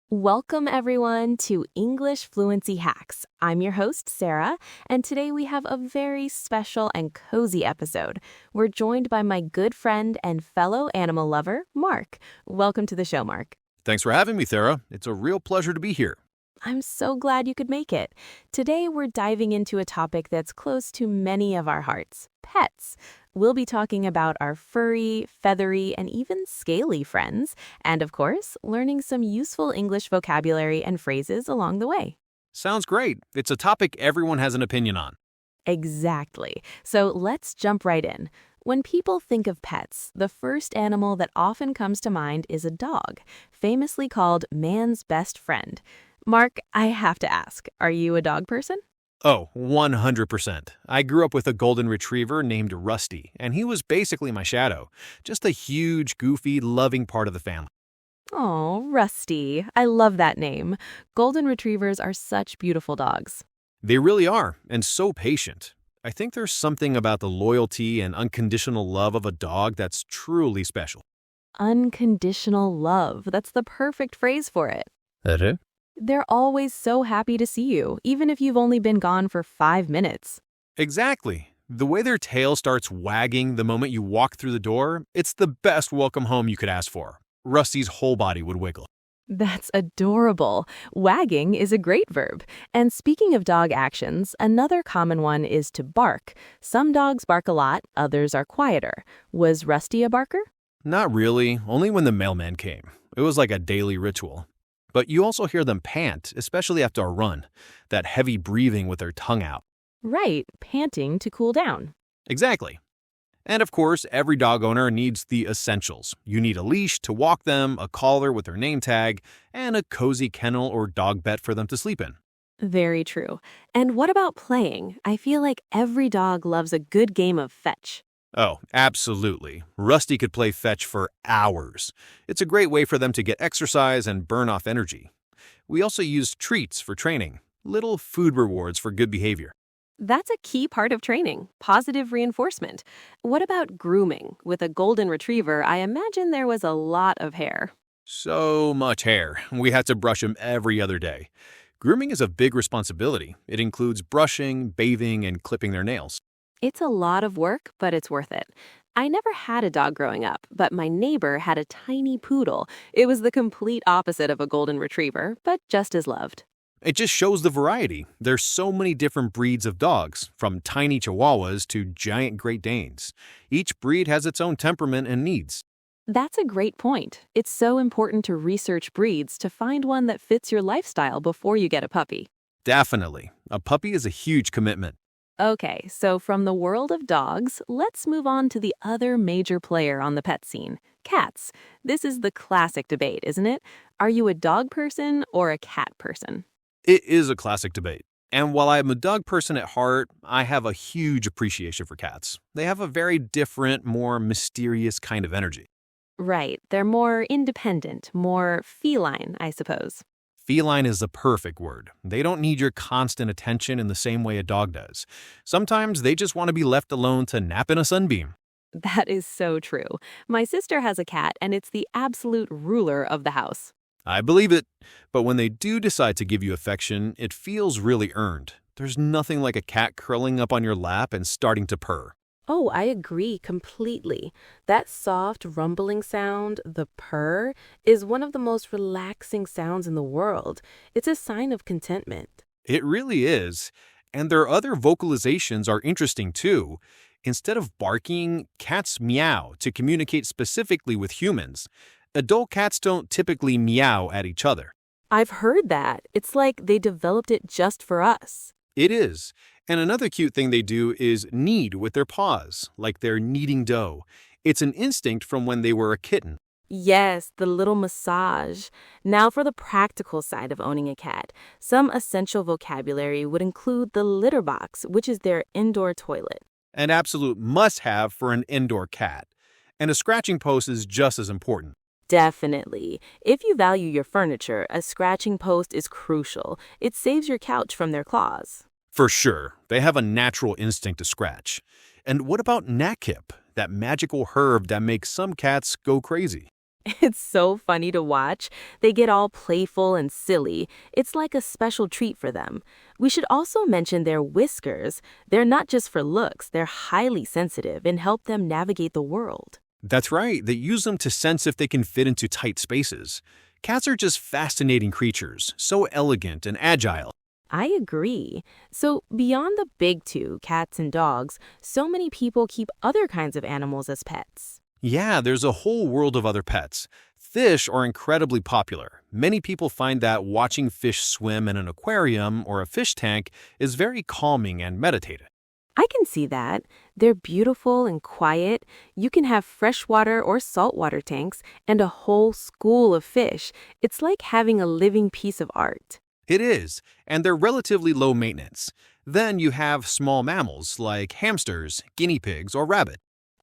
Welcome, everyone, to English Fluency Hacks. I'm your host, Sarah, and today we have a very special and cozy episode. We're joined by my good friend and fellow animal lover, Mark. Welcome to the show, Mark. Thanks for having me, Sarah. It's a real pleasure to be here. I'm so glad you could make it. Today, we're diving into a topic that's close to many of our hearts, pets. We'll be talking about our furry, feathery, and even scaly friends, and of course, learning some useful English vocabulary and phrases along the way. Sounds great. It's a topic everyone has an opinion on. Exactly. So let's jump right in. When people think of pets, the first animal that often comes to mind is a dog, famously called man's best friend. Mark, I have to ask, are you a dog person? Oh, 100%. I grew up with a golden retriever named Rusty, and he was basically my shadow. Just a huge, goofy, loving part of the family. Oh, Rusty. I love that name. Golden retrievers are such beautiful dogs. They really are, and so patient. I think there's something about the loyalty and unconditional love of a dog that's truly special. Unconditional love. That's the perfect phrase for it. They're always so happy to see you, even if you've only been gone for 5 minutes. Exactly. The way their tail starts wagging the moment you walk through the door, it's the best welcome home you could ask for. Rusty's whole body would wiggle. That's adorable. Wagging is a great verb. And speaking of dog actions, another common one is to bark. Some dogs bark a lot, others are quieter. Was Rusty a barker? Not really, only when the mailman came. It was like a daily ritual. But you also hear them pant, especially after a run. That heavy breathing with their tongue out. Right, panting to cool down. Exactly. And of course, every dog owner needs the essentials. You need a leash to walk them, a collar with their name tag, and a cozy kennel or dog bed for them to sleep in. Very true. And what about playing? I feel like every dog loves a good game of fetch. Oh, absolutely. Rusty could play fetch for hours. It's a great way for them to get exercise and burn off energy. We also use treats for training, little food rewards for good behavior. That's a key part of training, positive reinforcement. What about grooming? With a golden retriever, I imagine there was a lot of hair. So much hair. We had to brush him every other day. Grooming is a big responsibility. It includes brushing, bathing, and clipping their nails. It's a lot of work, but it's worth it. I never had a dog growing up, but my neighbor had a tiny poodle. It was the complete opposite of a golden retriever, but just as loved. It just shows the variety. There's so many different breeds of dogs, from tiny Chihuahuas to giant Great Danes. Each breed has its own temperament and needs. That's a great point. It's so important to research breeds to find one that fits your lifestyle before you get a puppy. Definitely. A puppy is a huge commitment. Okay, so from the world of dogs, let's move on to the other major player on the pet scene, cats. This is the classic debate, isn't it? Are you a dog person or a cat person? It is a classic debate. And while I'm a dog person at heart, I have a huge appreciation for cats. They have a very different, more mysterious kind of energy. Right, they're more independent, more feline, I suppose. Feline is the perfect word. They don't need your constant attention in the same way a dog does. Sometimes they just want to be left alone to nap in a sunbeam. That is so true. My sister has a cat, and it's the absolute ruler of the house. I believe it. But when they do decide to give you affection, it feels really earned. There's nothing like a cat curling up on your lap and starting to purr. Oh, I agree completely. That soft rumbling sound, the purr, is one of the most relaxing sounds in the world. It's a sign of contentment. It really is. And their other vocalizations are interesting too. Instead of barking, cats meow to communicate specifically with humans. Adult cats don't typically meow at each other. I've heard that. It's like they developed it just for us. It is. And another cute thing they do is knead with their paws, like they're kneading dough. It's an instinct from when they were a kitten. Yes, the little massage. Now for the practical side of owning a cat. Some essential vocabulary would include the litter box, which is their indoor toilet. An absolute must-have for an indoor cat. And a scratching post is just as important. Definitely. If you value your furniture, a scratching post is crucial. It saves your couch from their claws. For sure, they have a natural instinct to scratch. And what about knackhip, that magical herb that makes some cats go crazy? It's so funny to watch. They get all playful and silly. It's like a special treat for them. We should also mention their whiskers. They're not just for looks, they're highly sensitive and help them navigate the world. That's right, they use them to sense if they can fit into tight spaces. Cats are just fascinating creatures, so elegant and agile. I agree. So, beyond the big two, cats and dogs, so many people keep other kinds of animals as pets. Yeah, there's a whole world of other pets. Fish are incredibly popular. Many people find that watching fish swim in an aquarium or a fish tank is very calming and meditative. I can see that. They're beautiful and quiet. You can have freshwater or saltwater tanks and a whole school of fish. It's like having a living piece of art. It is, and they're relatively low maintenance. Then you have small mammals like hamsters, guinea pigs, or rabbit.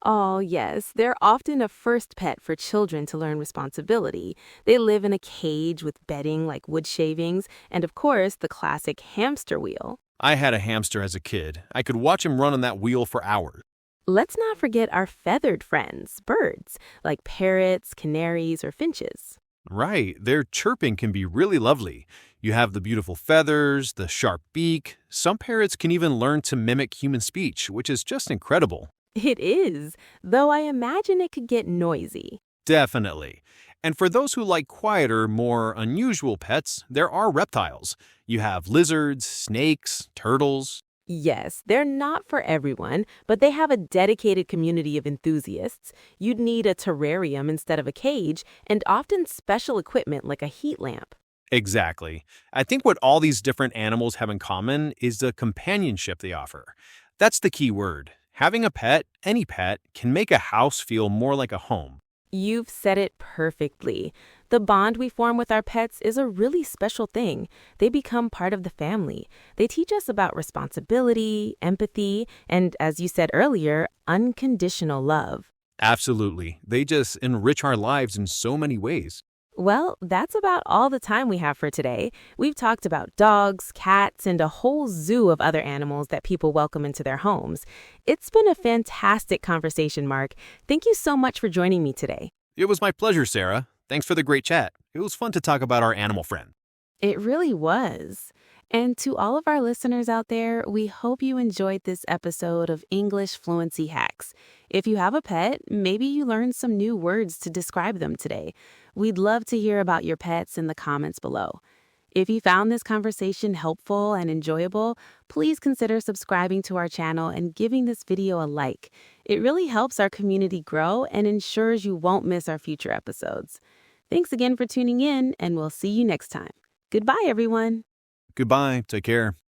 Oh, yes, they're often a first pet for children to learn responsibility. They live in a cage with bedding like wood shavings, and of course, the classic hamster wheel. I had a hamster as a kid. I could watch him run on that wheel for hours. Let's not forget our feathered friends, birds, like parrots, canaries, or finches. Right, their chirping can be really lovely. You have the beautiful feathers, the sharp beak. Some parrots can even learn to mimic human speech, which is just incredible. It is, though I imagine it could get noisy. Definitely. And for those who like quieter, more unusual pets, there are reptiles. You have lizards, snakes, turtles. Yes, they're not for everyone, but they have a dedicated community of enthusiasts. You'd need a terrarium instead of a cage, and often special equipment like a heat lamp. Exactly. I think what all these different animals have in common is the companionship they offer. That's the key word. Having a pet, any pet, can make a house feel more like a home. You've said it perfectly. The bond we form with our pets is a really special thing. They become part of the family. They teach us about responsibility, empathy, and, as you said earlier, unconditional love. Absolutely. They just enrich our lives in so many ways. Well, that's about all the time we have for today. We've talked about dogs, cats, and a whole zoo of other animals that people welcome into their homes. It's been a fantastic conversation, Mark. Thank you so much for joining me today. It was my pleasure, Sarah. Thanks for the great chat. It was fun to talk about our animal friend. It really was. And to all of our listeners out there, we hope you enjoyed this episode of English Fluency Hacks. If you have a pet, maybe you learned some new words to describe them today. We'd love to hear about your pets in the comments below. If you found this conversation helpful and enjoyable, please consider subscribing to our channel and giving this video a like. It really helps our community grow and ensures you won't miss our future episodes. Thanks again for tuning in, and we'll see you next time. Goodbye, everyone. Goodbye. Take care.